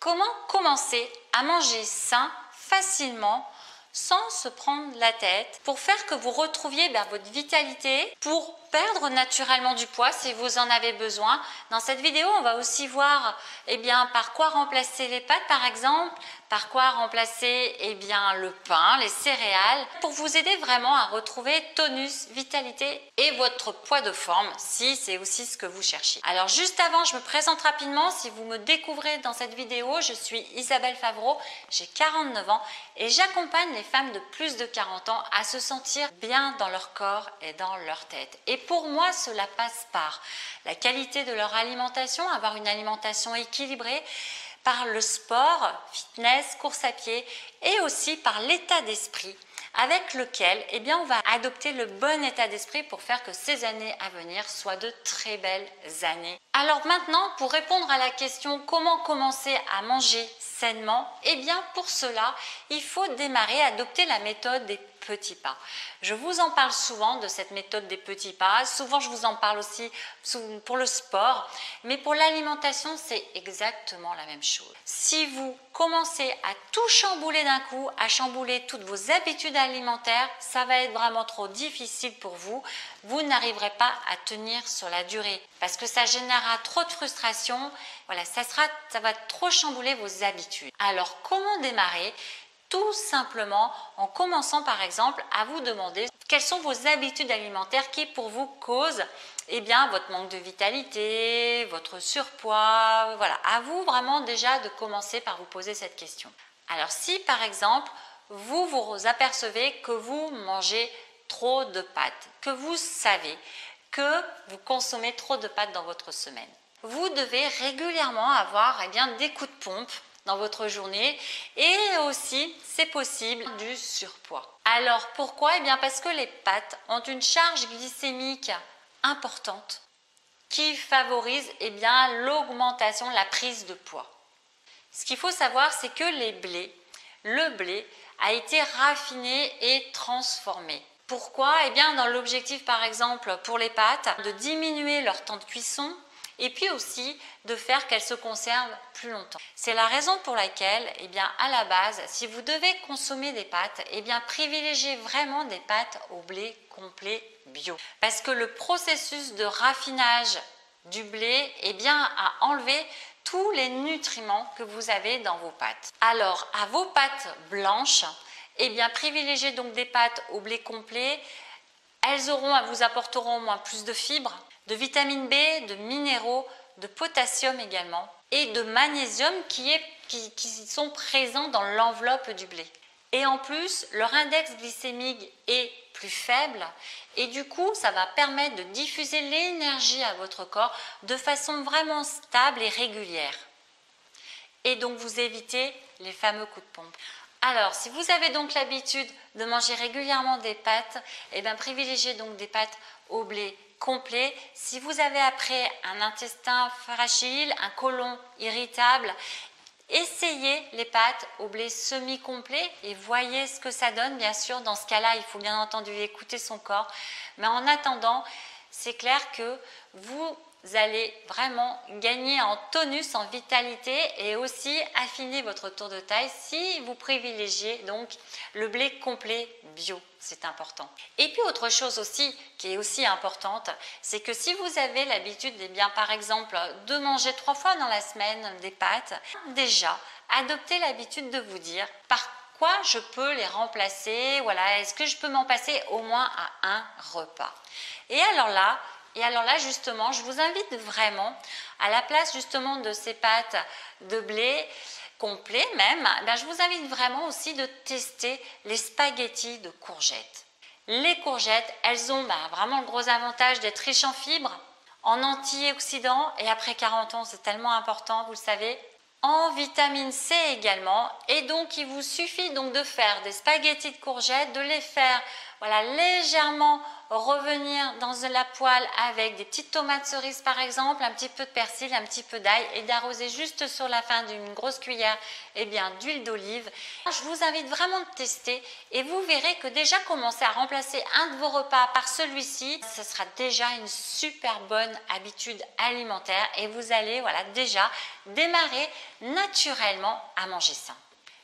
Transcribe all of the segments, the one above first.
comment commencer à manger sain facilement sans se prendre la tête pour faire que vous retrouviez votre vitalité, pour perdre naturellement du poids si vous en avez besoin. Dans cette vidéo, on va aussi voir par quoi remplacer les pâtes par exemple, par quoi remplacer le pain, les céréales, pour vous aider vraiment à retrouver tonus, vitalité et votre poids de forme si c'est aussi ce que vous cherchez. Alors juste avant, je me présente rapidement. Si vous me découvrez dans cette vidéo, je suis Isabelle Favreau, j'ai 49 ans et j'accompagne les femmes de plus de 40 ans à se sentir bien dans leur corps et dans leur tête. Et pour moi, cela passe par la qualité de leur alimentation, avoir une alimentation équilibrée, par le sport, fitness, course à pied et aussi par l'état d'esprit avec lequel on va adopter le bon état d'esprit pour faire que ces années à venir soient de très belles années. Alors maintenant, pour répondre à la question comment commencer à manger sainement, pour cela, il faut démarrer, adopter la méthode des petits pas. Je vous en parle souvent de cette méthode des petits pas, souvent je vous en parle aussi pour le sport, mais pour l'alimentation c'est exactement la même chose. Si vous commencez à tout chambouler d'un coup, à chambouler toutes vos habitudes alimentaires, ça va être vraiment trop difficile pour vous, vous n'arriverez pas à tenir sur la durée parce que ça générera trop de frustration, ça va trop chambouler vos habitudes. Alors comment démarrer ? Tout simplement en commençant par exemple à vous demander quelles sont vos habitudes alimentaires qui pour vous causent votre manque de vitalité, votre surpoids. Voilà, à vous vraiment déjà de commencer par vous poser cette question. Alors si par exemple vous apercevez que vous mangez trop de pâtes, que vous savez que vous consommez trop de pâtes dans votre semaine, vous devez régulièrement avoir des coups de pompe dans votre journée et aussi, c'est possible, du surpoids. Alors pourquoi ? Parce que les pâtes ont une charge glycémique importante qui favorise l'augmentation, la prise de poids. Ce qu'il faut savoir, c'est que le blé a été raffiné et transformé. Pourquoi ? Dans l'objectif par exemple pour les pâtes, de diminuer leur temps de cuisson, et puis aussi de faire qu'elles se conservent plus longtemps. C'est la raison pour laquelle, à la base, si vous devez consommer des pâtes, privilégiez vraiment des pâtes au blé complet bio. Parce que le processus de raffinage du blé, a enlevé tous les nutriments que vous avez dans vos pâtes. Alors, à vos pâtes blanches, privilégiez donc des pâtes au blé complet. Elles vous apporteront au moins plus de fibres, de vitamine B, de minéraux, de potassium également et de magnésium qui sont présents dans l'enveloppe du blé. Et en plus, leur index glycémique est plus faible et du coup, ça va permettre de diffuser l'énergie à votre corps de façon vraiment stable et régulière. Et donc, vous évitez les fameux coups de pompe. Alors, si vous avez donc l'habitude de manger régulièrement des pâtes, privilégiez donc des pâtes au blé complet. Si vous avez après un intestin fragile, un côlon irritable, essayez les pâtes au blé semi-complet et voyez ce que ça donne. Bien sûr, dans ce cas-là, il faut bien entendu écouter son corps. Mais en attendant, c'est clair que vous allez vraiment gagner en tonus, en vitalité et aussi affiner votre tour de taille si vous privilégiez donc le blé complet bio, c'est important. Et puis autre chose aussi qui est aussi importante, c'est que si vous avez l'habitude par exemple de manger 3 fois dans la semaine des pâtes, déjà adoptez l'habitude de vous dire par quoi je peux les remplacer, est-ce que je peux m'en passer au moins à un repas. Et alors là justement, je vous invite vraiment, à la place justement de ces pâtes de blé complet même, je vous invite vraiment aussi de tester les spaghettis de courgettes. Les courgettes, elles ont vraiment le gros avantage d'être riches en fibres, en antioxydants, et après 40 ans, c'est tellement important, vous le savez, en vitamine C également. Et donc, il vous suffit donc de faire des spaghettis de courgettes, de les faire voilà, légèrement revenir dans la poêle avec des petites tomates cerises par exemple, un petit peu de persil, un petit peu d'ail et d'arroser juste sur la fin d'une grosse cuillère d'huile d'olive. Je vous invite vraiment de tester et vous verrez que déjà commencer à remplacer un de vos repas par celui-ci, ce sera déjà une super bonne habitude alimentaire et vous allez voilà, déjà démarrer naturellement à manger sain.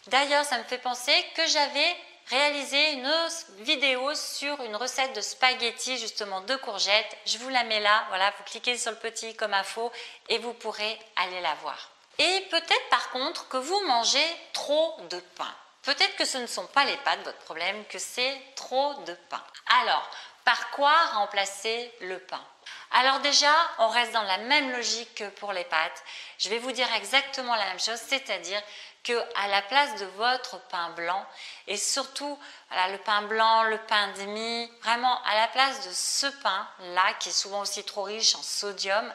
D'ailleurs, ça me fait penser que j'avais réalisé une vidéo sur une recette de spaghettis justement de courgettes. Je vous la mets là, voilà, vous cliquez sur le petit comme info et vous pourrez aller la voir. Et peut-être par contre que vous mangez trop de pain. Peut-être que ce ne sont pas les pâtes votre problème, que c'est trop de pain. Alors, par quoi remplacer le pain? Alors déjà, on reste dans la même logique que pour les pâtes. Je vais vous dire exactement la même chose, c'est-à-dire qu'à la place de votre pain blanc, et surtout voilà, le pain blanc, le pain de mie, vraiment à la place de ce pain-là, qui est souvent aussi trop riche en sodium,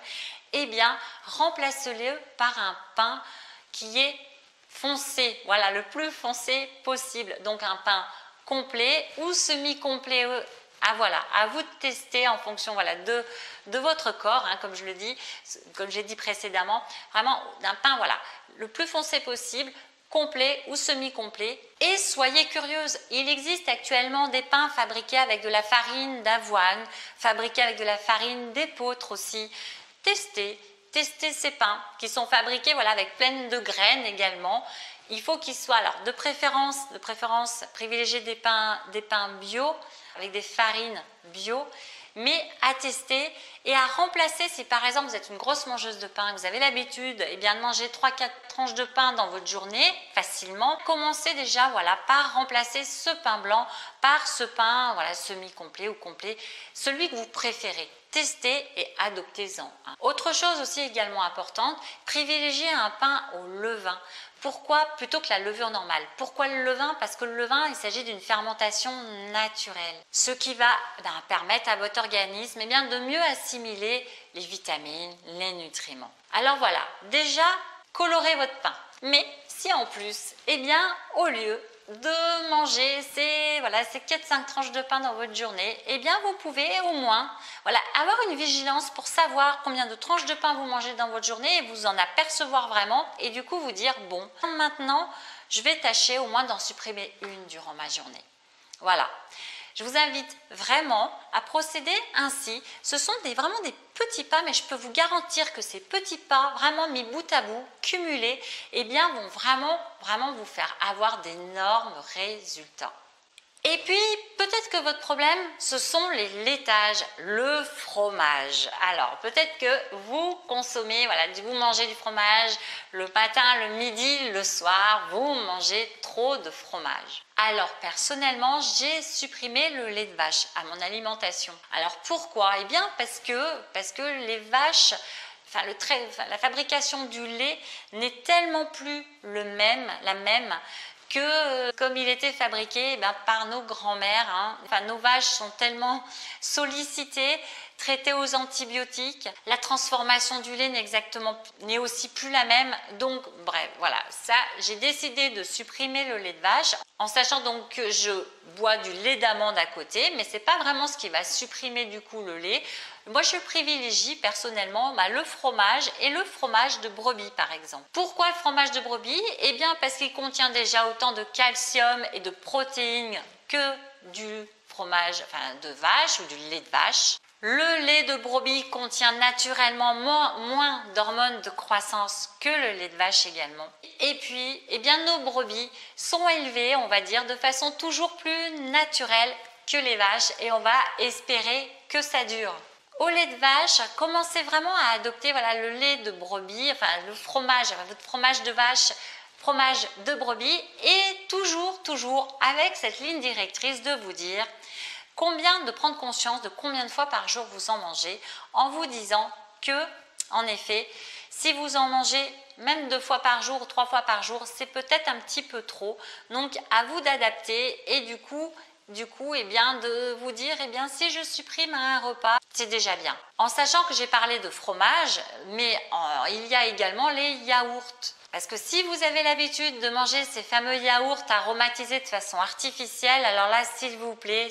eh bien, remplacez-le par un pain qui est foncé, voilà, le plus foncé possible. Donc un pain complet ou semi-complet. Voilà, à vous de tester en fonction voilà, de votre corps, hein, comme j'ai dit précédemment, vraiment d'un pain voilà, le plus foncé possible, complet ou semi-complet. Et soyez curieuse, il existe actuellement des pains fabriqués avec de la farine d'avoine, fabriqués avec de la farine d'épeautre aussi. Testez ces pains qui sont fabriqués voilà, avec plein de graines également. Il faut qu'ils soient, alors de préférence, privilégier des pains bio, avec des farines bio, mais à tester et à remplacer si par exemple vous êtes une grosse mangeuse de pain, vous avez l'habitude de manger 3-4 tranches de pain dans votre journée facilement, commencez déjà voilà, par remplacer ce pain blanc par ce pain voilà, semi-complet ou complet, celui que vous préférez. Testez et adoptez-en un. Autre chose aussi également importante, privilégiez un pain au levain. Pourquoi plutôt que la levure normale? Pourquoi le levain? Parce que le levain, il s'agit d'une fermentation naturelle, ce qui va permettre à votre organisme de mieux assimiler les vitamines, les nutriments. Alors voilà, déjà, colorez votre pain. Mais si en plus, au lieu de manger ces 4-5 tranches de pain dans votre journée, vous pouvez au moins avoir une vigilance pour savoir combien de tranches de pain vous mangez dans votre journée et vous en apercevoir vraiment et du coup vous dire bon, maintenant je vais tâcher au moins d'en supprimer une durant ma journée. Voilà. Je vous invite vraiment à procéder ainsi. Ce sont vraiment des petits pas, mais je peux vous garantir que ces petits pas, vraiment mis bout à bout, cumulés, vont vraiment vous faire avoir d'énormes résultats. Et puis, peut-être que votre problème, ce sont les laitages, le fromage. Alors, peut-être que vous consommez, vous mangez du fromage le matin, le midi, le soir, vous mangez trop de fromage. Alors, personnellement, j'ai supprimé le lait de vache à mon alimentation. Alors, pourquoi? Parce que les vaches... la fabrication du lait n'est tellement plus la même que comme il était fabriqué par nos grands-mères. Nos vaches sont tellement sollicitées, traitées aux antibiotiques. La transformation du lait n'est aussi plus la même. Donc, bref, voilà, ça, j'ai décidé de supprimer le lait de vache en sachant donc que je bois du lait d'amande à côté, mais ce n'est pas vraiment ce qui va supprimer du coup le lait. Moi, je privilégie personnellement le fromage et le fromage de brebis par exemple. Pourquoi le fromage de brebis? Parce qu'il contient déjà autant de calcium et de protéines que du fromage de vache ou du lait de vache. Le lait de brebis contient naturellement moins d'hormones de croissance que le lait de vache également. Et puis, nos brebis sont élevées, on va dire, de façon toujours plus naturelle que les vaches et on va espérer que ça dure. Au lait de vache, commencez vraiment à adopter le lait de brebis, le fromage, votre fromage de vache, fromage de brebis et toujours avec cette ligne directrice de vous dire de prendre conscience de combien de fois par jour vous en mangez en vous disant que, en effet, si vous en mangez même 2 fois par jour ou 3 fois par jour, c'est peut-être un petit peu trop. Donc, à vous d'adapter et du coup, du coup, eh bien, de vous dire, eh bien, si je supprime un repas, c'est déjà bien. En sachant que j'ai parlé de fromage, mais il y a également les yaourts. Parce que si vous avez l'habitude de manger ces fameux yaourts aromatisés de façon artificielle, alors là, s'il vous plaît,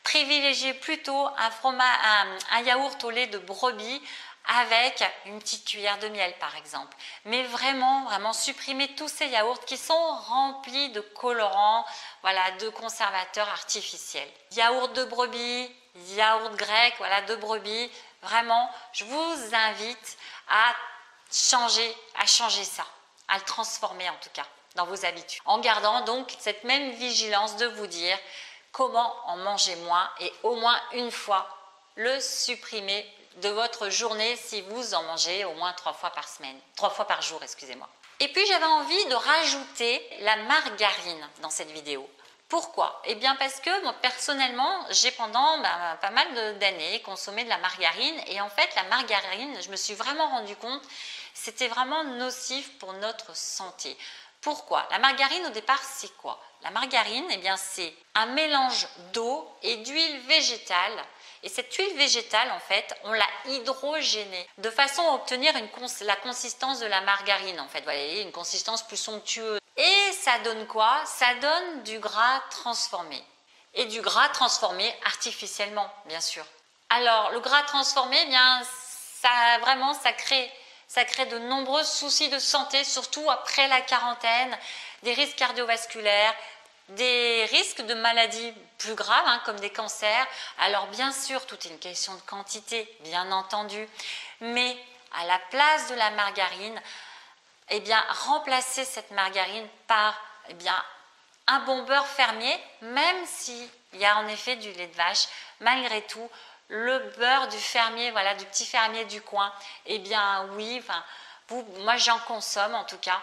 privilégiez plutôt un yaourt au lait de brebis avec une petite cuillère de miel par exemple. Mais vraiment, vraiment supprimez tous ces yaourts qui sont remplis de colorants, voilà, de conservateurs artificiels. Yaourt de brebis, yaourt grec, voilà, de brebis. Vraiment, je vous invite à changer ça, à le transformer en tout cas dans vos habitudes. En gardant donc cette même vigilance de vous dire comment en manger moins et au moins une fois le supprimer de votre journée si vous en mangez au moins 3 fois par jour, excusez-moi. Et puis j'avais envie de rajouter la margarine dans cette vidéo. Pourquoi? Eh bien parce que moi personnellement, j'ai pendant pas mal d'années consommé de la margarine et en fait la margarine, je me suis vraiment rendu compte, c'était vraiment nocif pour notre santé. Pourquoi? La margarine au départ c'est quoi? La margarine, eh bien c'est un mélange d'eau et d'huile végétale. Et cette huile végétale, en fait, on l'a hydrogénée de façon à obtenir la consistance de la margarine, en fait. Vous voyez, une consistance plus somptueuse. Et ça donne quoi? Ça donne du gras transformé. Et du gras transformé artificiellement, bien sûr. Alors, le gras transformé, eh bien, ça crée de nombreux soucis de santé, surtout après la quarantaine, des risques cardiovasculaires, des risques de maladies plus graves comme des cancers. Alors bien sûr, tout est une question de quantité, bien entendu, mais à la place de la margarine, eh bien, remplacez cette margarine par un bon beurre fermier, même s'il y a en effet du lait de vache, malgré tout, le beurre du fermier, voilà, du petit fermier du coin, eh bien oui, moi j'en consomme en tout cas.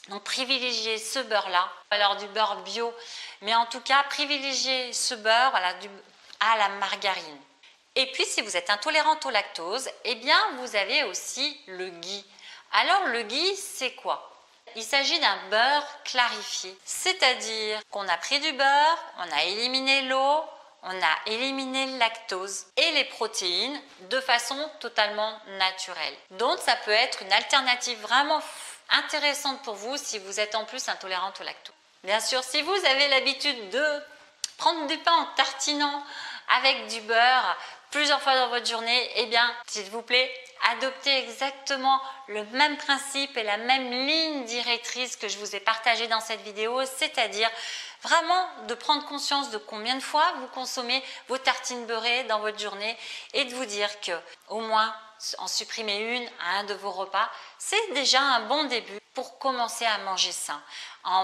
Donc privilégiez ce beurre-là, alors du beurre bio, mais en tout cas privilégiez ce beurre à la margarine. Et puis si vous êtes intolérante au lactose, eh bien vous avez aussi le ghee. Alors le ghee, c'est quoi? Il s'agit d'un beurre clarifié, c'est-à-dire qu'on a pris du beurre, on a éliminé l'eau, on a éliminé le lactose et les protéines de façon totalement naturelle. Donc ça peut être une alternative vraiment intéressante pour vous si vous êtes en plus intolérante au lactose. Bien sûr, si vous avez l'habitude de prendre du pain en tartinant avec du beurre plusieurs fois dans votre journée, eh bien, s'il vous plaît, adoptez exactement le même principe et la même ligne directrice que je vous ai partagée dans cette vidéo, c'est-à-dire vraiment de prendre conscience de combien de fois vous consommez vos tartines beurrées dans votre journée et de vous dire que au moins en supprimer une à un de vos repas, c'est déjà un bon début pour commencer à manger sain.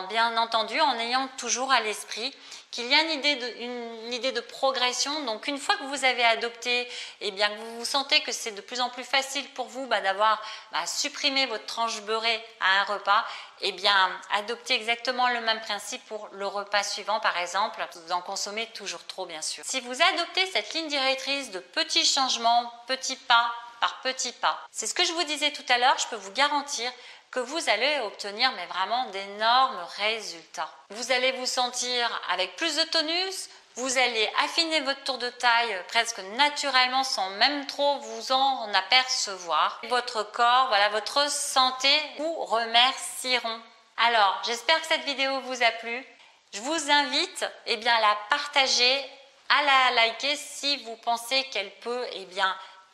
Bien entendu, en ayant toujours à l'esprit qu'il y a une idée de progression. Donc une fois que vous avez adopté, eh bien que vous sentez que c'est de plus en plus facile pour vous d'avoir supprimé votre tranche beurrée à un repas, eh bien adoptez exactement le même principe pour le repas suivant par exemple. Vous en consommez toujours trop bien sûr. Si vous adoptez cette ligne directrice de petits changements, petits pas par petits pas, c'est ce que je vous disais tout à l'heure, je peux vous garantir que vous allez obtenir vraiment d'énormes résultats. Vous allez vous sentir avec plus de tonus, vous allez affiner votre tour de taille presque naturellement sans même trop vous en apercevoir. Votre corps, voilà, votre santé vous remercieront. Alors, j'espère que cette vidéo vous a plu. Je vous invite à la partager, à la liker si vous pensez qu'elle peut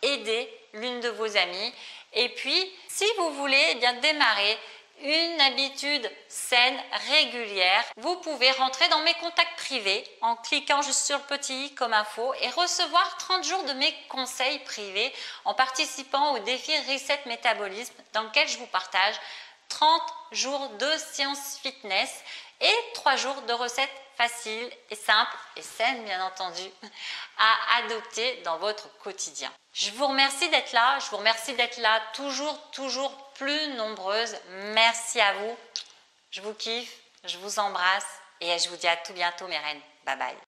aider l'une de vos amies. Et puis, si vous voulez démarrer une habitude saine, régulière, vous pouvez rentrer dans mes contacts privés en cliquant juste sur le petit i comme info et recevoir 30 jours de mes conseils privés en participant au défi Reset Métabolisme dans lequel je vous partage 30 jours de séance fitness et 3 jours de recettes faciles et simples et saines bien entendu à adopter dans votre quotidien. Je vous remercie d'être là, toujours plus nombreuses. Merci à vous, je vous kiffe, je vous embrasse et je vous dis à tout bientôt mes reines. Bye bye.